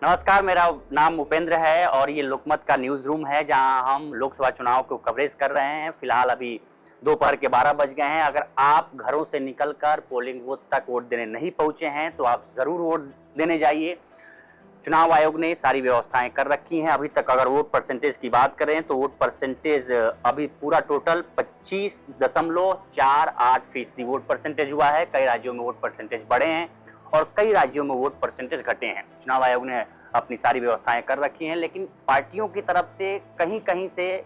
नमस्कार, मेरा नाम उपेंद्र है और ये लोकमत का न्यूज़ रूम है जहां हम लोकसभा चुनाव को कवरेज कर रहे हैं। फिलहाल अभी दोपहर के 12 बज गए हैं। अगर आप घरों से निकलकर पोलिंग बूथ तक वोट देने नहीं पहुंचे हैं तो आप ज़रूर वोट देने जाइए। चुनाव आयोग ने सारी व्यवस्थाएं कर रखी हैं। अभी तक अगर वोट परसेंटेज की बात करें तो वोट परसेंटेज अभी पूरा टोटल 25.48% वोट परसेंटेज हुआ है। कई राज्यों में वोट परसेंटेज बढ़े हैं और कई राज्यों में वोट परसेंटेज घटे हैं। चुनाव आयोग ने अपनी सारी व्यवस्थाएं कर रखी हैं, लेकिन पार्टियों की तरफ से कहीं कहीं से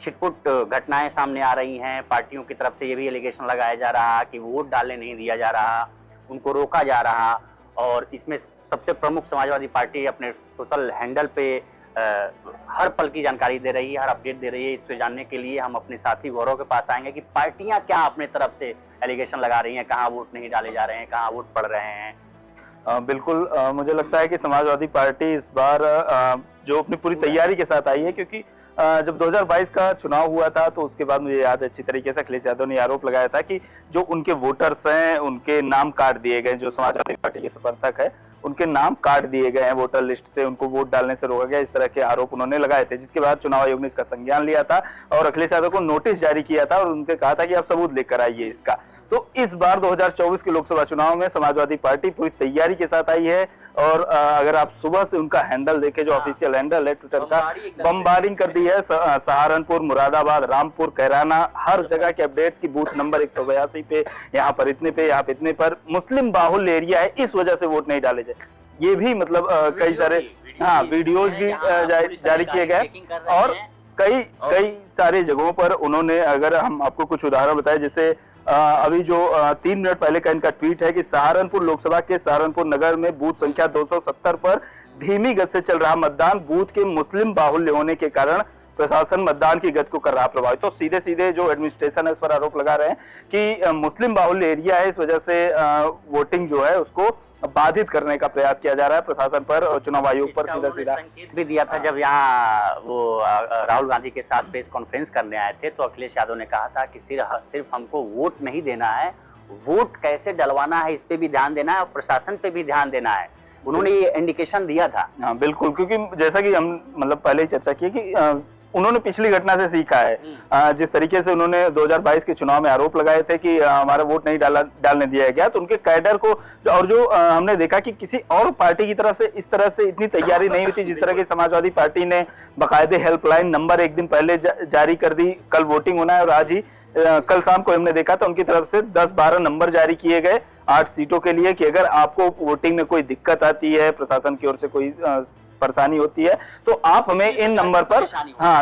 छिटपुट घटनाएं सामने आ रही हैं। पार्टियों की तरफ से ये भी एलिगेशन लगाया जा रहा कि वोट डालने नहीं दिया जा रहा, उनको रोका जा रहा। और इसमें सबसे प्रमुख समाजवादी पार्टी अपने सोशल हैंडल पे हर पल की जानकारी दे रही है, हर अपडेट दे रही है। इसको जानने के लिए हम अपने साथी गौरव के पास आएंगे कि पार्टियां क्या अपने तरफ से एलिगेशन लगा रही हैं, कहाँ वोट नहीं डाले जा रहे हैं, कहाँ वोट पड़ रहे हैं। बिल्कुल, मुझे लगता है कि समाजवादी पार्टी इस बार जो अपनी पूरी तैयारी के साथ आई है, क्योंकि जब 2022 का चुनाव हुआ था तो उसके बाद मुझे याद है अच्छी तरीके से अखिलेश यादव ने आरोप लगाया था कि जो उनके वोटर्स हैं उनके नाम काट दिए गए, जो समाजवादी पार्टी के समर्थक है उनके नाम काट दिए गए हैं वोटर लिस्ट से, उनको वोट डालने से रोका गया। इस तरह के आरोप उन्होंने लगाए थे, जिसके बाद चुनाव आयोग ने इसका संज्ञान लिया था और अखिलेश यादव को नोटिस जारी किया था और उनसे कहा था कि आप सबूत लेकर आइए इसका। तो इस बार 2024 के लोकसभा चुनाव में समाजवादी पार्टी पूरी तैयारी के साथ आई है और अगर आप सुबह से उनका हैंडल देखें, जो ऑफिशियल हैंडल है ट्विटर का, बमबारिंग कर दी है। सहारनपुर, मुरादाबाद, रामपुर, कैराना, हर जगह के अपडेट की बूथ नंबर 182 पे, यहाँ पर इतने पे, यहाँ पे इतने पर मुस्लिम बाहुल्य एरिया है, इस वजह से वोट नहीं डाले जाए। ये भी मतलब कई सारे वीडियोज भी जारी किए गए और कई सारे जगहों पर उन्होंने, अगर हम आपको कुछ उदाहरण बताएं, जैसे अभी जो 3 मिनट पहले का इनका ट्वीट है कि सहारनपुर लोकसभा के सहारनपुर नगर में बूथ संख्या 270 पर धीमी गति से चल रहा मतदान, बूथ के मुस्लिम बाहुल्य होने के कारण प्रशासन मतदान की गति को कर रहा प्रभावित। तो सीधे सीधे जो एडमिनिस्ट्रेशन है उस पर आरोप लगा रहे हैं कि मुस्लिम बाहुल्य एरिया है, इस वजह से वोटिंग जो है उसको बाधित करने का प्रयास किया जा रहा है प्रशासन पर और चुनाव आयोग पर। सीधा संकेत भी दिया था जब यहाँ वो राहुल गांधी के साथ प्रेस कॉन्फ्रेंस करने आए थे, तो अखिलेश यादव ने कहा था कि सिर्फ हमको वोट नहीं देना है, वोट कैसे डलवाना है इस पे भी ध्यान देना है और प्रशासन पे भी ध्यान देना है। उन्होंने ये इंडिकेशन दिया था। हाँ बिल्कुल, क्योंकि जैसा कि हम मतलब पहले ही चर्चा की कि उन्होंने पिछली घटना से सीखा है। जिस तरीके से उन्होंने 2022 के चुनाव में आरोप लगाए थे कि हमारा वोट नहीं डालने दिया गया, तो उनके कैडर को और जो हमने देखा कि किसी और पार्टी की तरफ से इस तरह से इतनी तैयारी नहीं हुई थी जिस तरह की समाजवादी पार्टी ने बाकायदे हेल्पलाइन नंबर एक दिन पहले जारी कर दी। कल वोटिंग होना है और आज ही कल शाम को हमने देखा था उनकी तरफ से 10-12 नंबर जारी किए गए 8 सीटों के लिए कि अगर आपको वोटिंग में कोई दिक्कत आती है, प्रशासन की ओर से कोई परेशानी होती है, तो आप हमें इन नंबर पर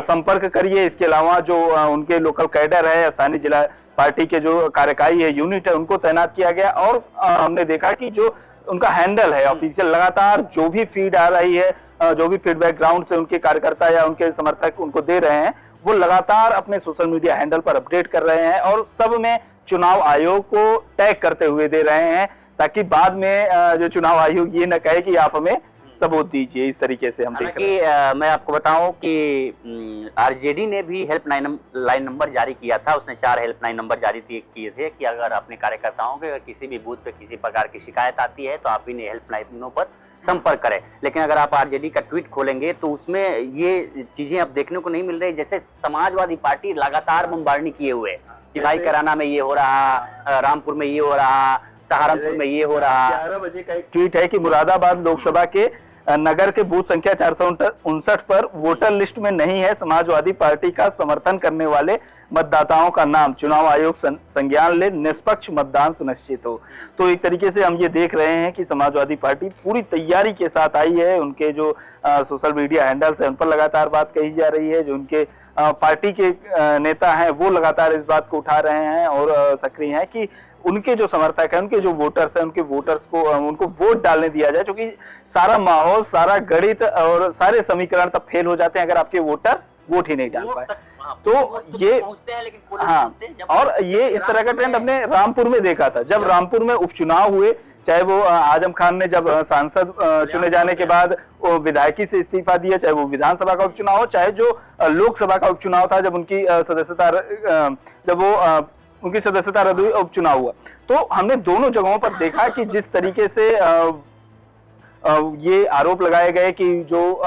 संपर्क करिए। इसके अलावा जो उनके लोकल कैडर है, स्थानीय जिला पार्टी के जो कार्यकारी है, यूनिट है, उनको तैनात किया गया। और हमने देखा कि जो उनका हैंडल है ऑफिशियल, लगातार जो भी फीड आ रही है, जो भी फीडबैक ग्राउंड से उनके कार्यकर्ता या उनके समर्थक उनको दे रहे हैं, वो लगातार अपने सोशल मीडिया हैंडल पर अपडेट कर रहे हैं और सब में चुनाव आयोग को टैग करते हुए दे रहे हैं, ताकि बाद में जो चुनाव आयोग ये न कहे कि आप हमें सबूत दीजिए। इस तरीके से हम देख रहे हैं। मैं आपको बताऊं कि आरजेडी ने भी हेल्पलाइन नंबर जारी किया था। उसने 4 हेल्पलाइन नंबर जारी किए थे कि अगर अपने कार्यकर्ताओं के अगर किसी भी बूथ पे किसी प्रकार की शिकायत आती है तो आप इन हेल्पलाइनों पर संपर्क करें। लेकिन अगर आप आरजेडी का ट्वीट खोलेंगे तो उसमें ये चीजें अब देखने को नहीं मिल रही। जैसे समाजवादी पार्टी लगातार बमबारनी किए हुए कि भाई कैराना में ये हो रहा, रामपुर में ये हो रहा, सहारनपुर में ये हो रहा। 11 बजे का एक ट्वीट है कि मुरादाबाद लोकसभा के नगर के बूथ संख्या 459 पर वोटर लिस्ट में नहीं है समाजवादी पार्टी का समर्थन करने वाले मतदाताओं का नाम, चुनाव आयोग संज्ञान ले, निष्पक्ष मतदान सुनिश्चित हो। तो एक तरीके से हम ये देख रहे हैं कि समाजवादी पार्टी पूरी तैयारी के साथ आई है। उनके जो सोशल मीडिया हैंडल्स है उन पर लगातार बात कही जा रही है। जो उनके पार्टी के नेता हैं वो लगातार इस बात को उठा रहे हैं और सक्रिय हैं कि उनके जो समर्थक हैं, उनके जो वोटर्स हैं, उनके वोटर्स को उनको वोट डालने दिया जाए, क्योंकि सारा माहौल, सारा गणित और सारे समीकरण तब फेल हो जाते हैं अगर आपके वोटर वोट ही नहीं डाल पाए। तो ये और ये इस तरह का ट्रेंड हमने रामपुर में देखा था। जब रामपुर में उपचुनाव हुए, चाहे वो आजम खान ने जब सांसद चुने जाने के बाद विधायकी से इस्तीफा दिया, चाहे वो विधानसभा का उपचुनाव हो, चाहे जो लोकसभा का उपचुनाव था जब उनकी सदस्यता उनकी सदस्यता रद्द हुई, उपचुनाव हुआ, तो हमने दोनों जगहों पर देखा कि जिस तरीके से ये आरोप लगाए गए कि जो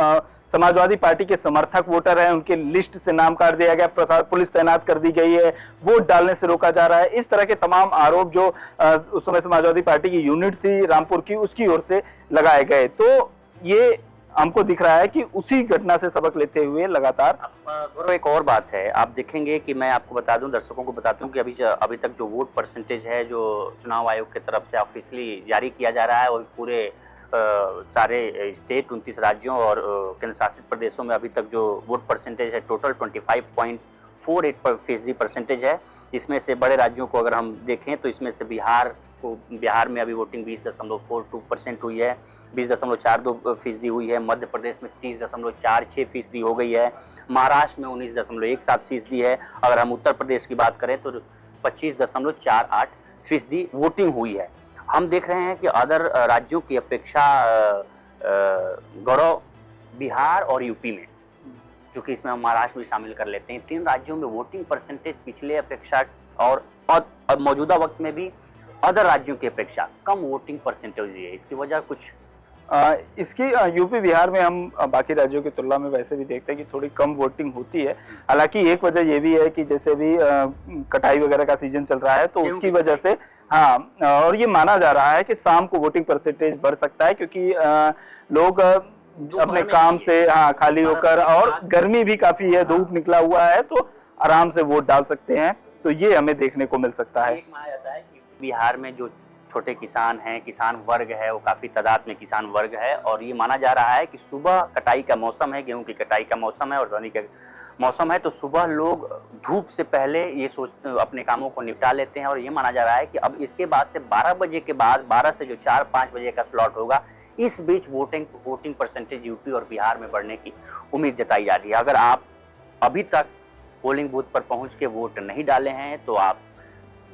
समाजवादी पार्टी के समर्थक वोटर हैं उनके लिस्ट से नाम काट दिया गया, पुलिस तैनात कर दी गई है, वोट डालने से रोका जा रहा है। इस तरह के तमाम आरोप जो उस समय समाजवादी पार्टी की यूनिट थी रामपुर की, उसकी ओर से लगाए गए। तो ये हमको दिख रहा है कि उसी घटना से सबक लेते हुए लगातार। गौरव, एक और बात है, आप देखेंगे कि मैं आपको बता दूं, दर्शकों को बता दूं कि अभी तक जो वोट परसेंटेज है जो चुनाव आयोग की तरफ से ऑफिशियली जारी किया जा रहा है, और पूरे सारे स्टेट 29 राज्यों और केंद्र शासित प्रदेशों में अभी तक जो वोट परसेंटेज है टोटल 25.48% परसेंटेज है। इसमें से बड़े राज्यों को अगर हम देखें तो इसमें से बिहार में अभी वोटिंग 20.42% हुई है, 20.42% हुई है। मध्य प्रदेश में 30.46% हो गई है। महाराष्ट्र में 19.17% है। अगर हम उत्तर प्रदेश की बात करें तो 25.48% वोटिंग हुई है। हम देख रहे हैं कि अदर राज्यों की अपेक्षा गौरव, बिहार और यूपी में, जो कि इसमें हम महाराष्ट्र भी शामिल कर लेते हैं, 3 राज्यों में वोटिंग परसेंटेज पिछले अपेक्षा और मौजूदा वक्त में भी अदर राज्यों की अपेक्षा कम वोटिंग परसेंटेज है। इसकी वजह कुछ इसकी यूपी बिहार में हम बाकी राज्यों की तुलना में वैसे भी देखते हैं कि थोड़ी कम वोटिंग होती है। हालांकि एक वजह ये भी है कि जैसे भी कटाई वगैरह का सीजन चल रहा है तो उसकी वजह से और ये माना जा रहा है कि शाम को वोटिंग परसेंटेज बढ़ सकता है, क्योंकि लोग अपने काम से खाली होकर, और गर्मी भी काफी है, धूप निकला हुआ है, तो आराम से वोट डाल सकते हैं। तो ये हमें देखने को मिल सकता है। माना जाता है कि बिहार में जो छोटे किसान हैं, किसान वर्ग है, वो काफी तादाद में किसान वर्ग है, और ये माना जा रहा है कि सुबह कटाई का मौसम है, गेहूं की कटाई का मौसम है और धान का मौसम है, तो सुबह लोग धूप से पहले ये अपने कामों को निपटा लेते हैं। और ये माना जा रहा है कि अब इसके बाद से 12 बजे के बाद, 12 से जो 4-5 बजे का स्लॉट होगा, इस बीच वोटिंग परसेंटेज यूपी और बिहार में बढ़ने की उम्मीद जताई जा रही है। अगर आप अभी तक पोलिंग बूथ पर पहुंच के वोट नहीं डाले हैं तो आप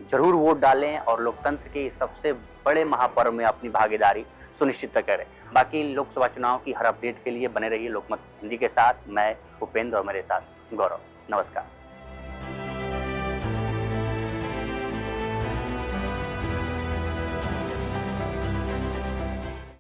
जरूर वोट डालें और लोकतंत्र के सबसे बड़े महापर्व में अपनी भागीदारी सुनिश्चित करें। बाकी लोकसभा चुनाव की हर अपडेट के लिए बने रहिए लोकमत हिंदी के साथ। मैं उपेंद्र और मेरे साथ गौरव। नमस्कार।